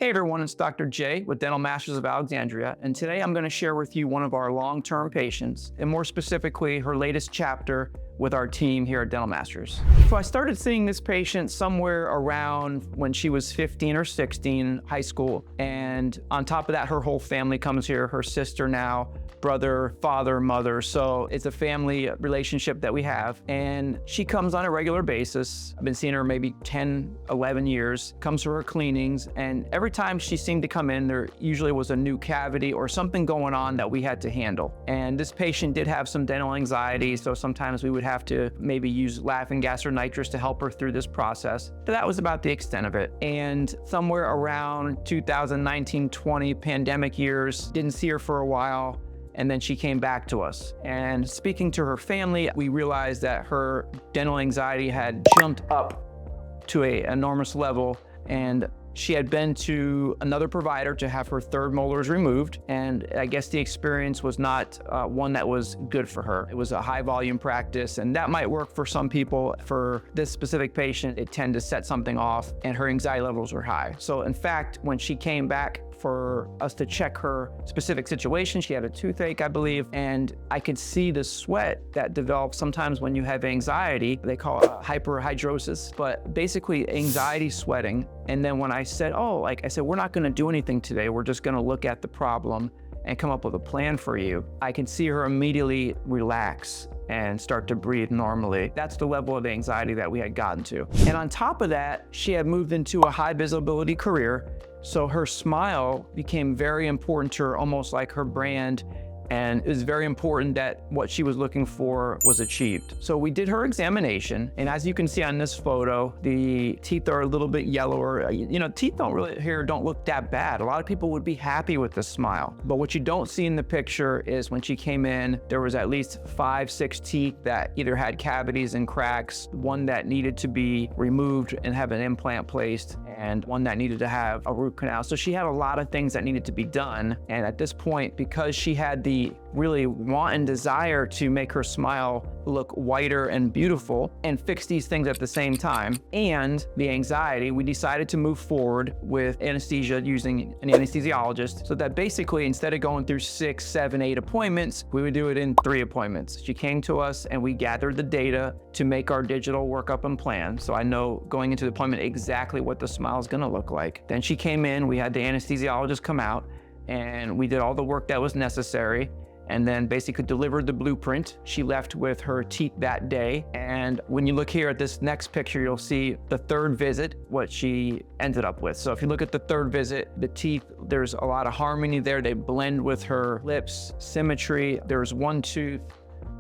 Hey everyone, it's Dr. J with Dental Masters of Alexandria, and today I'm going to share with you one of our long-term patients, and more specifically, her latest chapter with our team here at Dental Masters. So I started seeing this patient somewhere around when she was 15 or 16, high school, and on top of that, her whole family comes here, her sister now, brother, father, mother, so it's a family relationship that we have, and she comes on a regular basis. I've been seeing her maybe 10, 11 years, comes for her cleanings, and every time she seemed to come in, there usually was a new cavity or something going on that we had to handle. And this patient did have some dental anxiety, so sometimes we would have to maybe use laughing gas or nitrous to help her through this process. But that was about the extent of it. And somewhere around 2019-20 pandemic years, didn't see her for a while, and then she came back to us. And speaking to her family, we realized that her dental anxiety had jumped up to an enormous level, and she had been to another provider to have her third molars removed, and I guess the experience was not one that was good for her. It was a high volume practice, and that might work for some people. For this specific patient, it tended to set something off, and her anxiety levels were high. So in fact, when she came back for us to check her specific situation, she had a toothache, I believe, and I could see the sweat that develops sometimes when you have anxiety. They call it hyperhidrosis, but basically anxiety sweating. And then when I said, we're not gonna do anything today, we're just gonna look at the problem and come up with a plan for you, I can see her immediately relax and start to breathe normally. That's the level of anxiety that we had gotten to. And on top of that, she had moved into a high visibility career, so her smile became very important to her, almost like her brand, and it was very important that what she was looking for was achieved. So we did her examination, and as you can see on this photo, the teeth are a little bit yellower. Teeth don't look that bad. A lot of people would be happy with this smile. But what you don't see in the picture is when she came in, there was at least 5, 6 teeth that either had cavities and cracks, one that needed to be removed and have an implant placed, and one that needed to have a root canal. So she had a lot of things that needed to be done. And at this point, because she had the really want and desire to make her smile look whiter and beautiful and fix these things at the same time, and the anxiety, we decided to move forward with anesthesia using an anesthesiologist, so that basically instead of going through 6, 7, 8 appointments, we would do it in 3 appointments. She came to us and we gathered the data to make our digital workup and plan. So I know going into the appointment exactly what the smile is gonna look like. Then she came in, we had the anesthesiologist come out, and we did all the work that was necessary, and then basically delivered the blueprint. She left with her teeth that day. And when you look here at this next picture, you'll see the third visit, what she ended up with. So if you look at the third visit, the teeth, there's a lot of harmony there. They blend with her lips, symmetry. There's one tooth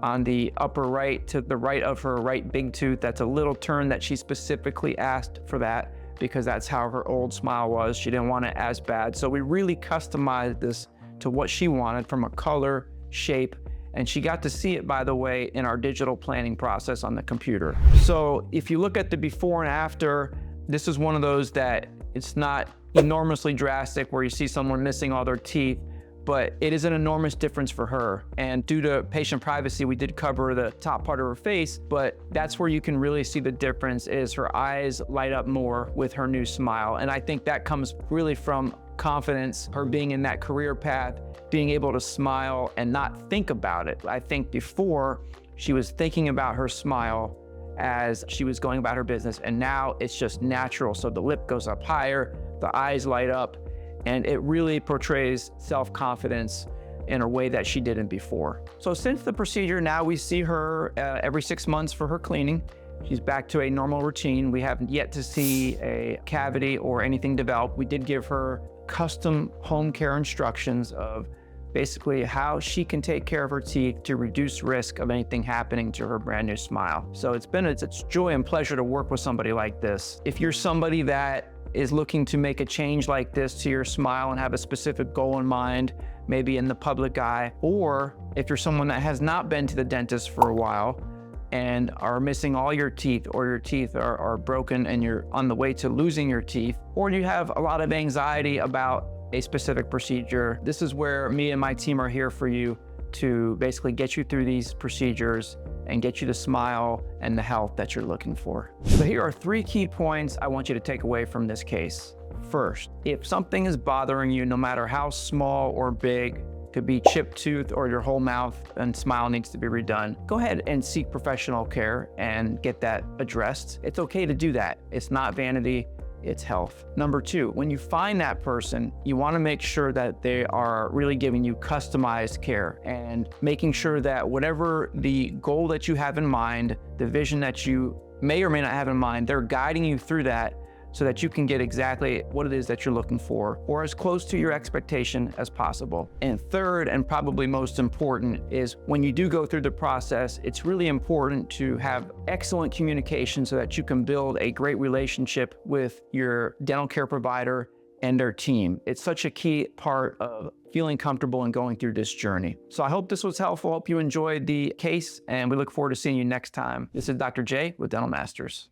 on the upper right to the right of her right big tooth that's a little turn that she specifically asked for that, because that's how her old smile was. She didn't want it as bad. So we really customized this to what she wanted from a color, shape, and she got to see it, by the way, in our digital planning process on the computer. So if you look at the before and after, this is one of those that it's not enormously drastic where you see someone missing all their teeth, but it is an enormous difference for her. And due to patient privacy, we did cover the top part of her face, but that's where you can really see the difference is her eyes light up more with her new smile. And I think that comes really from confidence, her being in that career path, being able to smile and not think about it. I think before she was thinking about her smile as she was going about her business, and now it's just natural. So the lip goes up higher, the eyes light up, and it really portrays self-confidence in a way that she didn't before. So since the procedure, now we see her every 6 months for her cleaning. She's back to a normal routine. We haven't yet to see a cavity or anything develop. We did give her custom home care instructions of basically how she can take care of her teeth to reduce risk of anything happening to her brand new smile. So it's joy and pleasure to work with somebody like this. If you're somebody that is looking to make a change like this to your smile and have a specific goal in mind, maybe in the public eye, or if you're someone that has not been to the dentist for a while and are missing all your teeth, or your teeth are broken and you're on the way to losing your teeth, or you have a lot of anxiety about a specific procedure, this is where me and my team are here for you to basically get you through these procedures and get you the smile and the health that you're looking for. So here are 3 key points I want you to take away from this case. first. If something is bothering you, no matter how small or big, could be chipped tooth or your whole mouth and smile needs to be redone, go ahead and seek professional care and get that addressed. It's okay to do that. It's not vanity, it's health. Number two, when you find that person, you want to make sure that they are really giving you customized care and making sure that whatever the goal that you have in mind, the vision that you may or may not have in mind, they're guiding you through that so that you can get exactly what it is that you're looking for, or as close to your expectation as possible. And third, and probably most important, is when you do go through the process, it's really important to have excellent communication so that you can build a great relationship with your dental care provider and their team. It's such a key part of feeling comfortable and going through this journey. So I hope this was helpful. Hope you enjoyed the case, and we look forward to seeing you next time. This is Dr. J with Dental Masters.